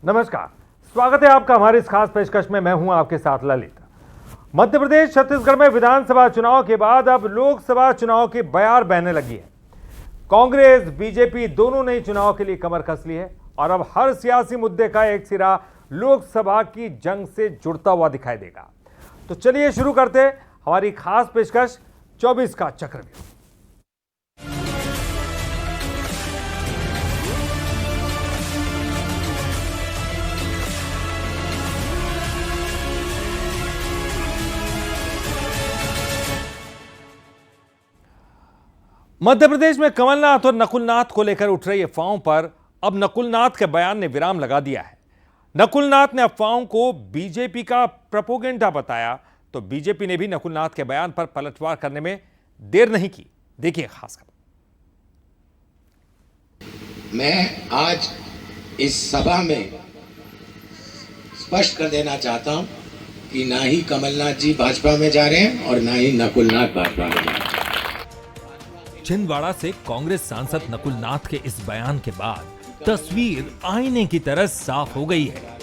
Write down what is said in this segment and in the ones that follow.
नमस्कार, स्वागत है आपका हमारे इस खास पेशकश में। मैं हूं आपके साथ ललित। मध्य प्रदेश छत्तीसगढ़ में विधानसभा चुनाव के बाद अब लोकसभा चुनाव की बयार बहने लगी है। कांग्रेस बीजेपी दोनों ने चुनाव के लिए कमर कस ली है और अब हर सियासी मुद्दे का एक सिरा लोकसभा की जंग से जुड़ता हुआ दिखाई देगा। तो चलिए शुरू करते हमारी खास पेशकश 24 का चक्रव्यूह। मध्य प्रदेश में कमलनाथ और नकुलनाथ को लेकर उठ रही अफवाहों पर अब नकुलनाथ के बयान ने विराम लगा दिया है। नकुलनाथ ने अफवाहों को बीजेपी का प्रोपोगेंडा बताया तो बीजेपी ने भी नकुलनाथ के बयान पर पलटवार करने में देर नहीं की। देखिए खास खबर। मैं आज इस सभा में स्पष्ट कर देना चाहता हूं कि ना ही कमलनाथ जी भाजपा में जा रहे हैं और ना ही नकुलनाथ भाजपा में जा रहे हैं। छिंदवाड़ा से कांग्रेस सांसद नकुलनाथ के इस बयान के बाद तस्वीर आईने की तरह साफ हो गई है।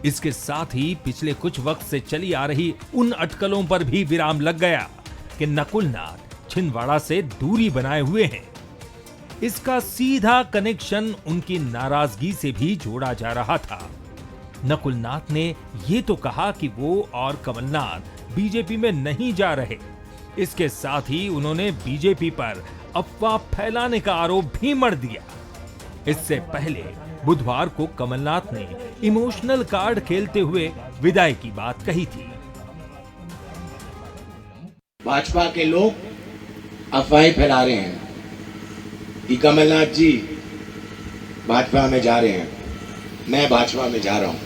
इसके साथ ही पिछले कुछ वक्त से चली आ रही उन अटकलों पर भी विराम लग गया कि नकुलनाथ छिंदवाड़ा से दूरी बनाए हुए हैं। इसका सीधा कनेक्शन उनकी नाराजगी से भी जोड़ा जा रहा था। नकुलनाथ ने ये तो कहा कि वो और कमलनाथ बीजेपी में नहीं जा रहे। इसके साथ ही उन्होंने बीजेपी पर अफवाह फैलाने का आरोप भी मढ़ दिया। इससे पहले बुधवार को कमलनाथ ने इमोशनल कार्ड खेलते हुए विदाई की बात कही थी। भाजपा के लोग अफवाहें फैला रहे हैं कि कमलनाथ जी भाजपा में जा रहे हैं, मैं भाजपा में जा रहा हूं।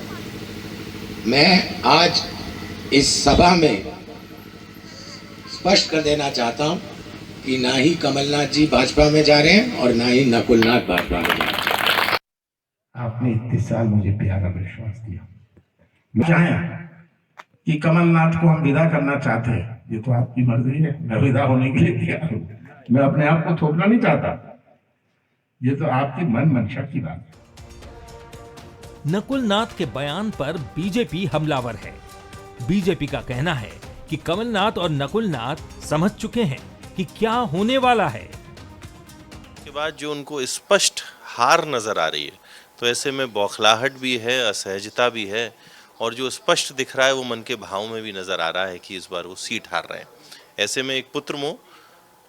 मैं आज इस सभा में स्पष्ट कर देना चाहता हूं कि ना ही कमलनाथ जी भाजपा में जा रहे हैं और ना ही नकुलनाथ भाजपा में जा रहे हैं। आपने इतने साल मुझे प्यारा विश्वास दिया। मैं चाहे कि कमलनाथ को हम विदा करना चाहते हैं, ये तो आपकी मर्जी है। मैं विदा होने के लिए तैयार हूं। मैं अपने आप को थोपना नहीं चाहता, ये तो आपकी मन मंशा की बात है। नकुलनाथ के बयान पर बीजेपी हमलावर है। बीजेपी का कहना है कि कमलनाथ और नकुलनाथ समझ चुके हैं कि क्या होने वाला है। के बाद जो उनको स्पष्ट हार नजर आ रही है, तो ऐसे में बौखलाहट भी है, असहजता भी है, और जो स्पष्ट दिख रहा है वो मन के भाव में भी नजर आ रहा है कि इस बार वो सीट हार रहे हैं। ऐसे में एक पुत्र मोह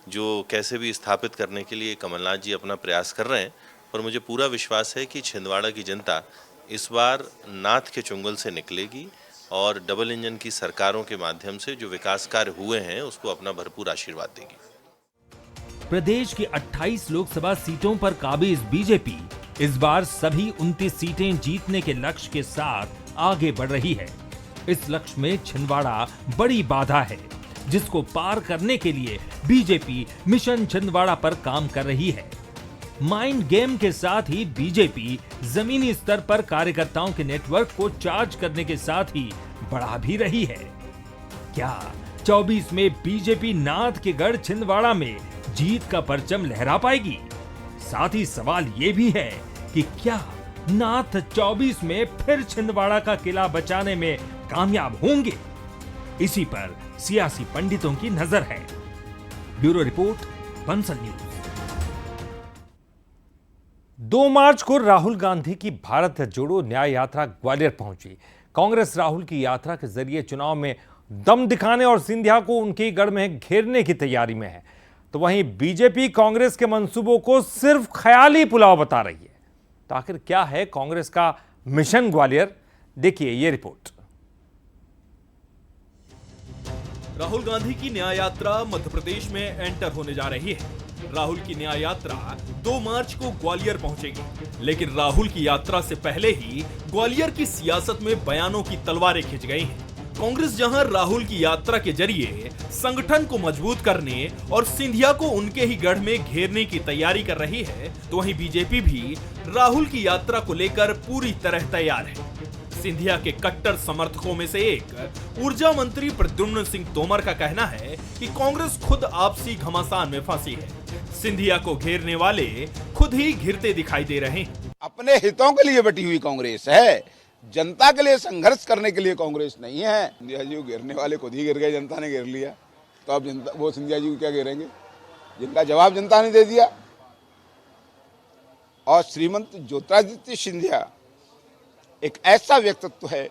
जो कैसे भी स्थापित करने के लिए कमलनाथ जी अपना प्रयास कर रहे हैं, और मुझे पूरा विश्वास है कि छिंदवाड़ा की जनता इस बार नाथ के चुंगल से निकलेगी और डबल इंजन की सरकारों के माध्यम से जो विकास कार्य हुए हैं उसको अपना भरपूर आशीर्वाद देगी। प्रदेश की 28 लोकसभा सीटों पर काबिज बीजेपी इस बार सभी 29 सीटें जीतने के लक्ष्य के साथ आगे बढ़ रही है। इस लक्ष्य में छिंदवाड़ा बड़ी बाधा है, जिसको पार करने के लिए बीजेपी मिशन छिंदवाड़ा पर काम कर रही है। माइंड गेम के साथ ही बीजेपी जमीनी स्तर पर कार्यकर्ताओं के नेटवर्क को चार्ज करने के साथ ही बढ़ा भी रही है। क्या 24 में बीजेपी नाथ के गढ़ छिंदवाड़ा में जीत का परचम लहरा पाएगी? साथ ही सवाल ये भी है कि क्या नाथ 24 में फिर छिंदवाड़ा का किला बचाने में कामयाब होंगे? इसी पर सियासी पंडितों की नजर है। Bureau report, Bansal news. 2 मार्च को राहुल गांधी की भारत जोड़ो न्याय यात्रा ग्वालियर पहुंची। कांग्रेस राहुल की यात्रा के जरिए चुनाव में दम दिखाने और सिंधिया को उनके गढ़ में घेरने की तैयारी में है, तो वहीं बीजेपी कांग्रेस के मंसूबों को सिर्फ ख्याली पुलाव बता रही है। तो आखिर क्या है कांग्रेस का मिशन ग्वालियर? देखिए ये रिपोर्ट। राहुल गांधी की न्याय यात्रा मध्य प्रदेश में एंटर होने जा रही है। राहुल की न्याय यात्रा 2 मार्च को ग्वालियर पहुंचेगी, लेकिन राहुल की यात्रा से पहले ही ग्वालियर की सियासत में बयानों की तलवारें खिंच गई हैं। कांग्रेस जहां राहुल की यात्रा के जरिए संगठन को मजबूत करने और सिंधिया को उनके ही गढ़ में घेरने की तैयारी कर रही है, तो वहीं बीजेपी भी राहुल की यात्रा को लेकर पूरी तरह तैयार है। सिंधिया के कट्टर समर्थकों में से एक ऊर्जा मंत्री प्रद्युम्न सिंह तोमर का कहना है कि कांग्रेस खुद आपसी घमासान में फंसी है। सिंधिया को घेरने वाले खुद ही घिरते दिखाई दे रहे हैं। अपने हितों के लिए बटी हुई कांग्रेस है, जनता के लिए संघर्ष करने के लिए कांग्रेस नहीं है। सिंधिया जी को घेरने वाले खुद ही गिर गए, जनता ने घेर लिया, तो अब जनता वो सिंधिया जी को क्या घेरेंगे, जिनका जवाब जनता ने दे दिया। और श्रीमंत ज्योतिरादित्य सिंधिया एक ऐसा व्यक्तित्व है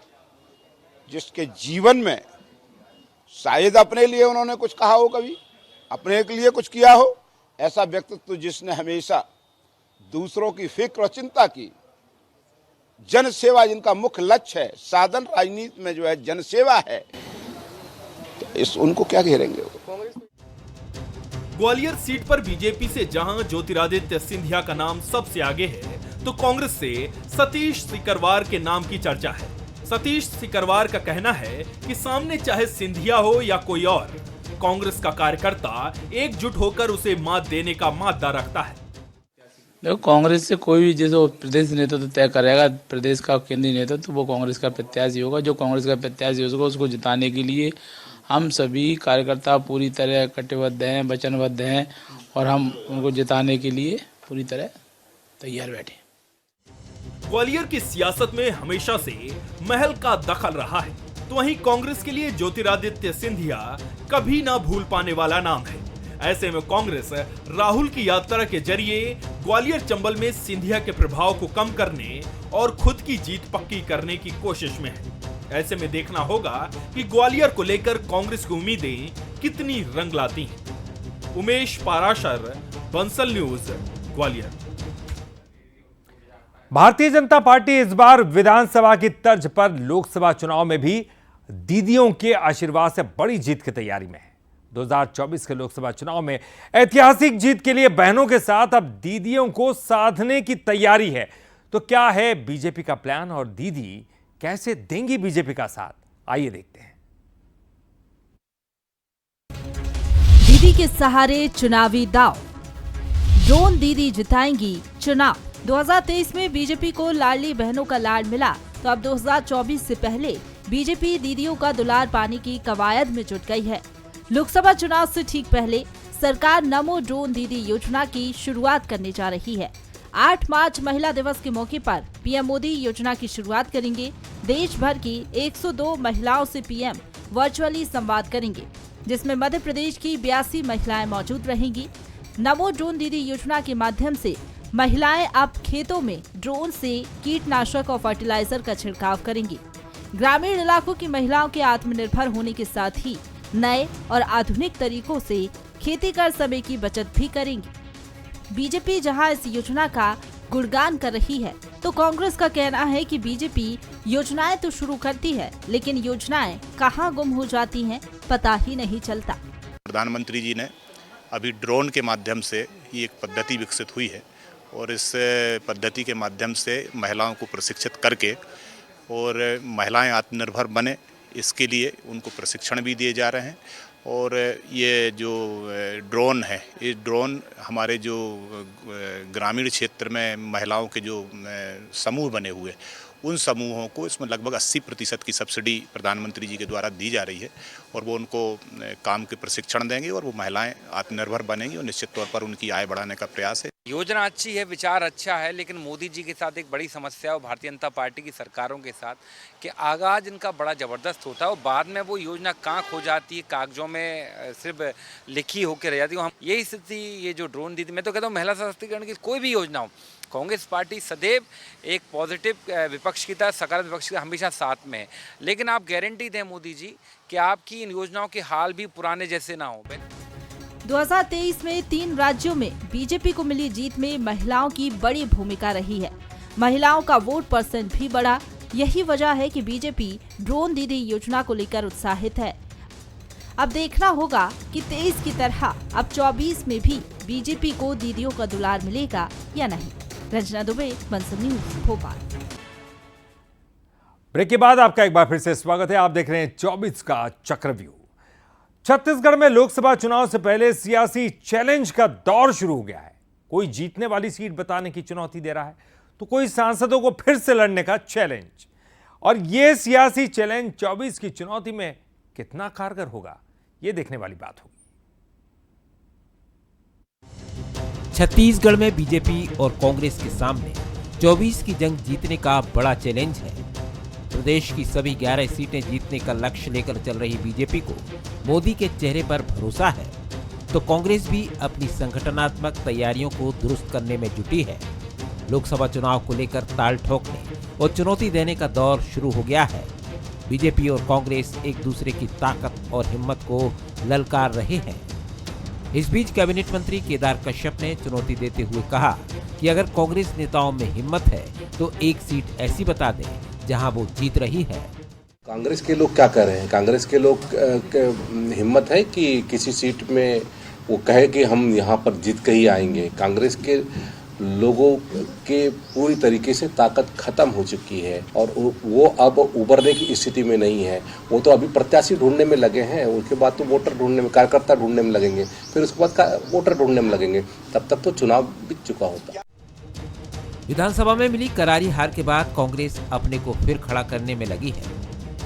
जिसके जीवन में शायद अपने लिए उन्होंने कुछ कहा हो, कभी अपने के लिए कुछ किया हो, ऐसा व्यक्तित्व जिसने हमेशा दूसरों की फिक्र और चिंता की, जन सेवा जिनका मुख्य लक्ष्य है, साधन राजनीति में जो है जन सेवा है, तो इस उनको क्या घेरेंगे। ग्वालियर सीट पर बीजेपी से जहां ज्योतिरादित्य सिंधिया का नाम सबसे आगे है, तो कांग्रेस से सतीश सिकरवार के नाम की चर्चा है। सतीश सिकरवार का कहना है कि सामने चाहे सिंधिया हो या कोई और, कांग्रेस का कार्यकर्ता एकजुट होकर उसे मात देने का मादा रखता है। देखो, कांग्रेस से कोई भी जैसे प्रदेश नेतृत्व तय करेगा, प्रदेश का केंद्रीय नेतृत्व, तो वो कांग्रेस का प्रत्याशी होगा। जो कांग्रेस का प्रत्याशी होगा उसको जिताने के लिए हम सभी कार्यकर्ता पूरी तरह कटिबद्ध हैं, वचनबद्ध हैं, और हम उनको जिताने के लिए पूरी तरह तैयार बैठे। ग्वालियर की सियासत में हमेशा से महल का दखल रहा है, तो वहीं कांग्रेस के लिए ज्योतिरादित्य सिंधिया कभी ना भूल पाने वाला नाम है। ऐसे में कांग्रेस राहुल की यात्रा के जरिए ग्वालियर चंबल में सिंधिया के प्रभाव को कम करने और खुद की जीत पक्की करने की कोशिश में है। ऐसे में देखना होगा कि ग्वालियर को लेकर कांग्रेस की उम्मीदें कितनी रंग लाती हैं। उमेश पाराशर, बंसल न्यूज, ग्वालियर। भारतीय जनता पार्टी इस बार विधानसभा की तर्ज पर लोकसभा चुनाव में भी दीदियों के आशीर्वाद से बड़ी जीत की तैयारी में है। 2024 के लोकसभा चुनाव में ऐतिहासिक जीत के लिए बहनों के साथ अब दीदियों को साधने की तैयारी है। तो क्या है बीजेपी का प्लान और दीदी कैसे देंगी बीजेपी का साथ, आइए देखते हैं। दीदी के सहारे चुनावी दांव, ड्रोन दीदी जिताएंगी चुनाव। 2023 में बीजेपी को लाडली बहनों का लाड मिला, तो अब 2024 से पहले बीजेपी दीदियों का दुलार पाने की कवायद में जुट गई है। लोकसभा चुनाव से ठीक पहले सरकार नमो ड्रोन दीदी योजना की शुरुआत करने जा रही है। 8 मार्च महिला दिवस के मौके पर पीएम मोदी योजना की शुरुआत करेंगे। देश भर की 102 महिलाओं से पीएम वर्चुअली संवाद करेंगे, जिसमें मध्य प्रदेश की 82 महिलाएं मौजूद रहेंगी। नमो ड्रोन दीदी योजना के माध्यम से महिलाएं अब खेतों में ड्रोन से कीटनाशक और फर्टिलाइजर का छिड़काव करेंगी। ग्रामीण इलाकों की महिलाओं के आत्मनिर्भर होने के साथ ही नए और आधुनिक तरीकों से खेती कर समय की बचत भी करेंगी। बीजेपी जहां इस योजना का गुणगान कर रही है, तो कांग्रेस का कहना है कि बीजेपी योजनाएं तो शुरू करती है, लेकिन योजनाएं कहां गुम हो जाती हैं पता ही नहीं चलता। प्रधानमंत्री जी ने अभी ड्रोन के माध्यम से ये एक पद्धति विकसित हुई है, और इस पद्धति के माध्यम से महिलाओं को प्रशिक्षित करके और महिलाएं आत्मनिर्भर बने, इसके लिए उनको प्रशिक्षण भी दिए जा रहे हैं। और ये जो ड्रोन है, ये ड्रोन हमारे जो ग्रामीण क्षेत्र में महिलाओं के जो समूह बने हुए, उन समूहों को इसमें लगभग 80% की सब्सिडी प्रधानमंत्री जी के द्वारा दी जा रही है, और वो उनको काम के प्रशिक्षण देंगे और वो महिलाएं आत्मनिर्भर बनेंगी, और निश्चित तौर पर उनकी आय बढ़ाने का प्रयास है। योजना अच्छी है, विचार अच्छा है, लेकिन मोदी जी के साथ एक बड़ी समस्या है भारतीय जनता पार्टी की सरकारों के साथ कि आगाज इनका बड़ा ज़बरदस्त होता है और बाद में वो योजना कहाँ खो जाती है, कागजों में सिर्फ लिखी होकर रह जाती है। यही स्थिति ये जो ड्रोन दीदी, मैं तो कहता हूँ महिला सशक्तिकरण की कोई भी योजना हो, कांग्रेस पार्टी सदैव एक पॉजिटिव विपक्ष की तरह, सकारात्मक विपक्ष की हमेशा साथ में है, लेकिन आप गारंटी दें मोदी जी कि आपकी इन योजनाओं के हाल भी पुराने जैसे ना हो। 2023 में 3 राज्यों में बीजेपी को मिली जीत में महिलाओं की बड़ी भूमिका रही है। महिलाओं का वोट परसेंट भी बढ़ा। यही वजह है कि बीजेपी ड्रोन दीदी योजना को लेकर उत्साहित है। अब देखना होगा कि 23 की तरह अब 24 में भी बीजेपी को दीदियों का दुलार मिलेगा या नहीं। रंजना दुबे, बंसल न्यूज, भोपाल। ब्रेक के बाद आपका एक बार फिर से स्वागत है। आप देख रहे हैं 24 का चक्रव्यूह। छत्तीसगढ़ में लोकसभा चुनाव से पहले सियासी चैलेंज का दौर शुरू हो गया है। कोई जीतने वाली सीट बताने की चुनौती दे रहा है, तो कोई सांसदों को फिर से लड़ने का चैलेंज। और यह सियासी चैलेंज 24 की चुनौती में कितना कारगर होगा, यह देखने वाली बात होगी। छत्तीसगढ़ में बीजेपी और कांग्रेस के सामने 24 की जंग जीतने का बड़ा चैलेंज है। प्रदेश की सभी 11 सीटें जीतने का लक्ष्य लेकर चल रही बीजेपी को मोदी के चेहरे पर भरोसा है, तो कांग्रेस भी अपनी संगठनात्मक तैयारियों को दुरुस्त करने में जुटी है। लोकसभा चुनाव को लेकर ताल ठोकने और चुनौती देने का दौर शुरू हो गया है। बीजेपी और कांग्रेस एक दूसरे की ताकत और हिम्मत को ललकार रहे हैं। इस बीच कैबिनेट मंत्री केदार कश्यप ने चुनौती देते हुए कहा कि अगर कांग्रेस नेताओं में हिम्मत है तो एक सीट ऐसी बता दें जहां वो जीत रही है। कांग्रेस के लोग क्या कर रहे हैं? कांग्रेस के लोग हिम्मत है कि किसी सीट में वो कहे कि हम यहाँ पर जीत के ही आएंगे। कांग्रेस के लोगों के पूरी तरीके से ताकत खत्म हो चुकी है और वो अब उबरने की स्थिति में नहीं है। वो तो अभी प्रत्याशी ढूंढने में लगे हैं, उसके बाद तो वोटर ढूंढने में, कार्यकर्ता ढूंढने में लगेंगे, फिर उसके बाद वोटर ढूंढने में लगेंगे, तब तक तो चुनाव बीत चुका होता। विधानसभा में मिली करारी हार के बाद कांग्रेस अपने को फिर खड़ा करने में लगी है।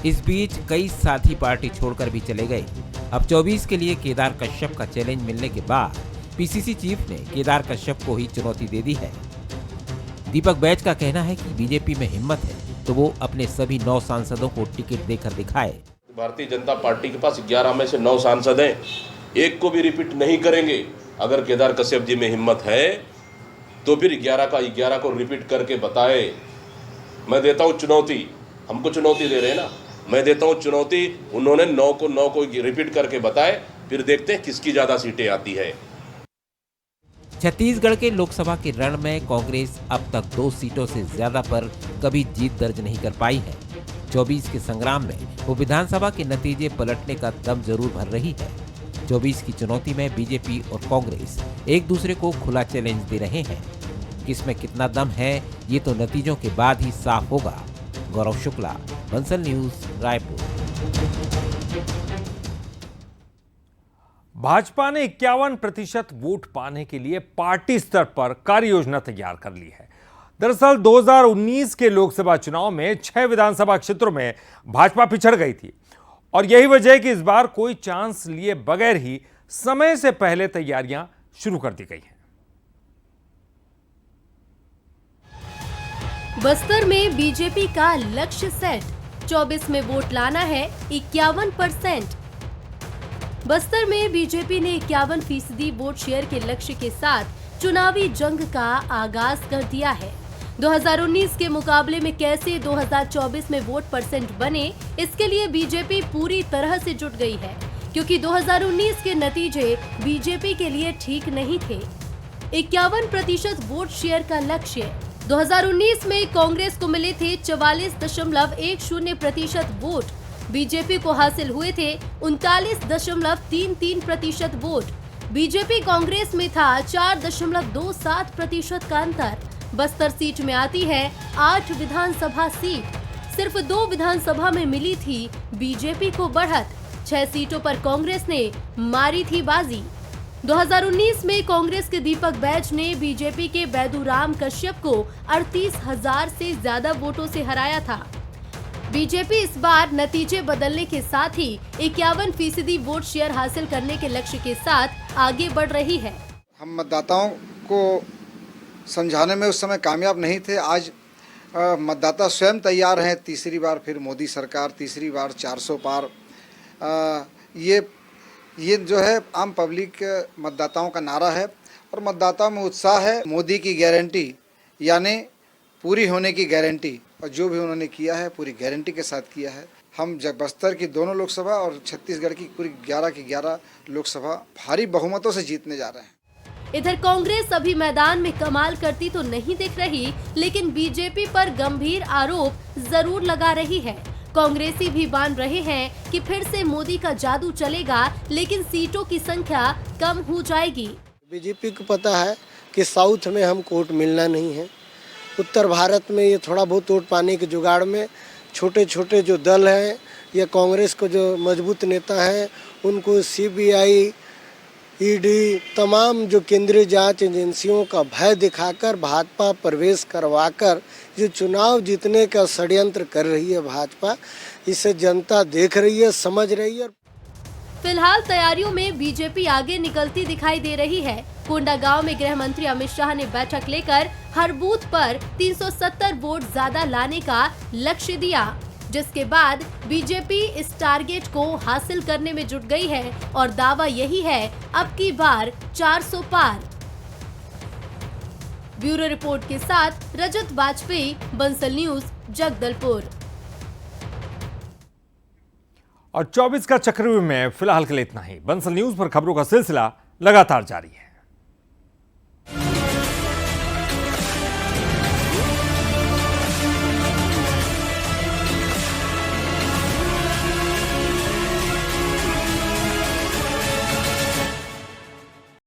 इस बीच कई साथी पार्टी छोड़कर भी चले गए। अब 24 के लिए केदार कश्यप का चैलेंज मिलने के बाद पीसीसी चीफ ने केदार कश्यप को ही चुनौती दे दी है। दीपक बैज का कहना है कि बीजेपी में हिम्मत है तो वो अपने सभी 9 सांसदों को टिकट देकर दिखाए। भारतीय जनता पार्टी के पास 11 में से 9 सांसद हैं, एक को भी रिपीट नहीं करेंगे। अगर केदार कश्यप जी में हिम्मत है तो फिर 11 का 11 को रिपीट करके बताए। मैं देता हूँ चुनौती, हमको चुनौती दे रहे हैं ना, मैं देता हूँ चुनौती, उन्होंने 9 को रिपीट करके बताए, फिर देखते हैं किसकी ज्यादा सीटें आती है। छत्तीसगढ़ के लोकसभा के रण में कांग्रेस अब तक 2 सीटों से ज्यादा पर कभी जीत दर्ज नहीं कर पाई है। 24 के संग्राम में वो विधानसभा के नतीजे पलटने का दम जरूर भर रही है। 24 की चुनौती में बीजेपी और कांग्रेस एक दूसरे को खुला चैलेंज दे रहे हैं। किसमें कितना दम है ये तो नतीजों के बाद ही साफ होगा। गौरव शुक्ला, बंसल न्यूज, रायपुर। भाजपा ने 51% वोट पाने के लिए पार्टी स्तर पर कार्य योजना तैयार कर ली है। दरअसल 2019 के लोकसभा चुनाव में 6 विधानसभा क्षेत्रों में भाजपा पिछड़ गई थी और यही वजह है कि इस बार कोई चांस लिए बगैर ही समय से पहले तैयारियां शुरू कर दी गई हैं। बस्तर में बीजेपी का लक्ष्य सेट, 24 में वोट लाना है 51%। बस्तर में बीजेपी ने 51% वोट शेयर के लक्ष्य के साथ चुनावी जंग का आगाज कर दिया है। 2019 के मुकाबले में कैसे 2024 में वोट परसेंट बने, इसके लिए बीजेपी पूरी तरह से जुट गई है, क्योंकि 2019 के नतीजे बीजेपी के लिए ठीक नहीं थे। 51% वोट शेयर का लक्ष्य 2019 में कांग्रेस को मिले थे 44.10% वोट, बीजेपी को हासिल हुए थे 39.33% वोट। बीजेपी कांग्रेस में था 4.27% का अंतर। बस्तर सीट में आती है 8 विधानसभा सीट, सिर्फ 2 विधानसभा में मिली थी बीजेपी को बढ़त। 6 सीटों पर कांग्रेस ने मारी थी बाजी। 2019 में कांग्रेस के दीपक बैज ने बीजेपी के बैदूराम कश्यप को 38,000 से ज्यादा वोटों से हराया था। बीजेपी इस बार नतीजे बदलने के साथ ही 51% वोट शेयर हासिल करने के लक्ष्य के साथ आगे बढ़ रही है। हम मतदाताओं को समझाने में उस समय कामयाब नहीं थे। आज मतदाता स्वयं तैयार हैं। तीसरी बार फिर मोदी सरकार, तीसरी बार 400 पार। ये जो है आम पब्लिक मतदाताओं का नारा है और मतदाताओं में उत्साह है। मोदी की गारंटी यानी पूरी होने की गारंटी, और जो भी उन्होंने किया है पूरी गारंटी के साथ किया है। हम बस्तर की दोनों लोकसभा और छत्तीसगढ़ की पूरी 11 की 11 लोकसभा भारी बहुमतों से जीतने जा रहे हैं। इधर कांग्रेस अभी मैदान में कमाल करती तो नहीं दिख रही, लेकिन बीजेपी पर गंभीर आरोप जरूर लगा रही है। कांग्रेसी भी मान रहे हैं कि फिर से मोदी का जादू चलेगा, लेकिन सीटों की संख्या कम हो जाएगी। बीजेपी को पता है कि साउथ में हमको वोट मिलना नहीं है। उत्तर भारत में ये थोड़ा बहुत वोट पाने के जुगाड़ में छोटे छोटे जो दल हैं या कांग्रेस को जो मजबूत नेता हैं उनको सीबीआई, ईडी, तमाम जो केंद्रीय जांच एजेंसियों का भय दिखाकर भाजपा प्रवेश करवाकर जो चुनाव जीतने का षड्यंत्र कर रही है भाजपा, इसे जनता देख रही है, समझ रही है। फिलहाल तैयारियों में बीजेपी आगे निकलती दिखाई दे रही है। कोंडागांव में गृह मंत्री अमित शाह ने बैठक लेकर हर बूथ पर 370 वोट ज्यादा लाने का लक्ष्य दिया, जिसके बाद बीजेपी इस टारगेट को हासिल करने में जुट गई है और दावा यही है अब की बार 400 पार। ब्यूरो रिपोर्ट के साथ रजत वाजपेयी, बंसल न्यूज, जगदलपुर। और 24 का चक्रव्यूह में फिलहाल के लिए इतना ही। बंसल न्यूज पर खबरों का सिलसिला लगातार जारी है।